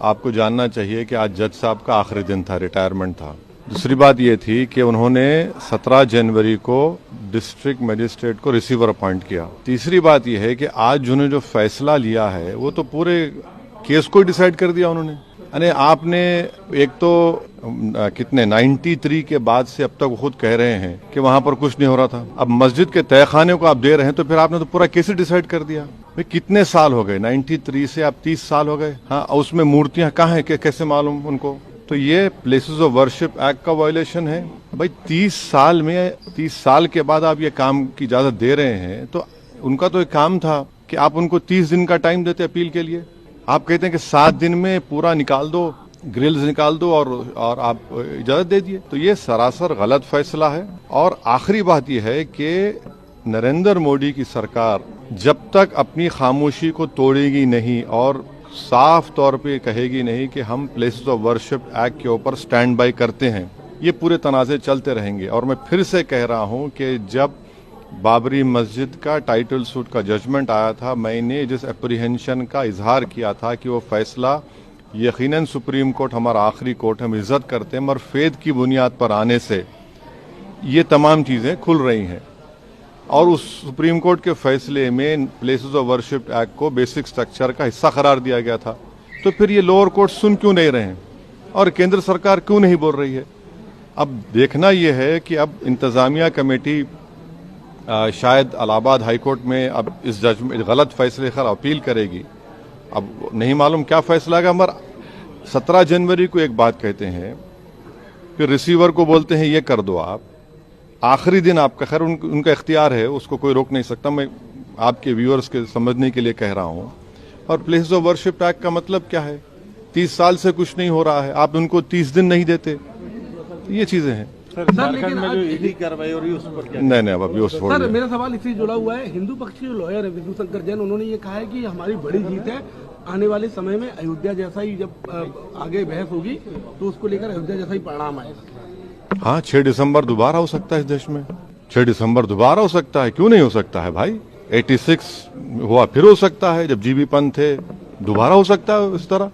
आपको जानना चाहिए कि आज जज साहब का आखिरी दिन था, रिटायरमेंट था। दूसरी बात ये थी कि उन्होंने 17 जनवरी को डिस्ट्रिक्ट मजिस्ट्रेट को रिसीवर अपॉइंट किया। तीसरी बात यह है कि आज उन्होंने जो फैसला लिया है वो तो पूरे केस को डिसाइड कर दिया उन्होंने। अरे आपने एक तो कितने 93 के बाद से अब तक खुद कह रहे हैं कि वहां पर कुछ नहीं हो रहा था। अब मस्जिद के तहखाने को आप दे रहे हैं तो फिर आपने तो पूरा केस ही डिसाइड कर दिया। भाई कितने साल हो गए, 93 से आप 30 साल हो गए। हाँ, उसमें मूर्तियां कहाँ हैं, कैसे मालूम उनको? तो ये प्लेसेस ऑफ वर्शिप एक्ट का वायलेशन है। भाई 30 साल के बाद आप ये काम की इजाजत दे रहे हैं तो उनका तो एक काम था कि आप उनको 30 दिन का टाइम देते अपील के लिए। आप कहते हैं कि 7 दिन में पूरा निकाल दो, ग्रिल्स निकाल दो और आप इजाजत दे दिए। तो ये सरासर गलत फैसला है। और आखिरी बात यह है कि नरेंद्र मोदी की सरकार जब तक अपनी खामोशी को तोड़ेगी नहीं और साफ तौर पे कहेगी नहीं कि हम प्लेसेस ऑफ वर्शिप एक्ट के ऊपर स्टैंड बाय करते हैं, ये पूरे तनाज़े चलते रहेंगे। और मैं फिर से कह रहा हूं कि जब बाबरी मस्जिद का टाइटल सूट का जजमेंट आया था, मैंने जिस एप्रीहेंशन का इजहार किया था कि वो फैसला यकीनन सुप्रीम कोर्ट हमारा आखिरी कोर्ट, हम इज्जत करते हैं, मगर फेद की बुनियाद पर आने से ये तमाम चीज़ें खुल रही हैं। और उस सुप्रीम कोर्ट के फैसले में प्लेसेस ऑफ वर्शिप एक्ट को बेसिक स्ट्रक्चर का हिस्सा करार दिया गया था। तो फिर ये लोअर कोर्ट सुन क्यों नहीं रहे हैं और केंद्र सरकार क्यों नहीं बोल रही है? अब देखना यह है कि अब इंतजामिया कमेटी शायद इलाहाबाद हाईकोर्ट में अब इस जजमेंट गलत फैसले पर अपील करेगी। अब नहीं मालूम क्या फैसला आएगा, मगर 17 जनवरी को एक बात कहते हैं, फिर रिसीवर को बोलते हैं ये कर दो आप। आखिरी दिन आपका, खैर उनका इख्तियार है, उसको कोई रोक नहीं सकता। मैं आपके व्यूअर्स के समझने के लिए कह रहा हूं। और प्लेसेस ऑफ वर्शिप एक्ट का मतलब क्या है? 30 साल से कुछ नहीं हो रहा है, आप उनको 30 दिन नहीं देते। ये चीजें हैं सर। लेकिन में जो ईडी कार्रवाई हो रही है उस पर क्या? नहीं अब अभी सर, मेरा सवाल इससे जुड़ा हुआ है। हिंदू पक्ष के लॉयर है विष्णु शंकर जैन, उन्होंने ये कहा है कि हमारी बड़ी जीत है। आने वाले समय में अयोध्या जैसा ही जब आगे बहस होगी तो उसको लेकर अयोध्या जैसा ही परिणाम आएगा। हाँ, 6 दिसंबर दोबारा हो सकता है इस देश में। 6 दिसंबर दोबारा हो सकता है, क्यों नहीं हो सकता है भाई? 86 हुआ, फिर हो सकता है जब जीबी पंत थे, दोबारा हो सकता है इस तरह।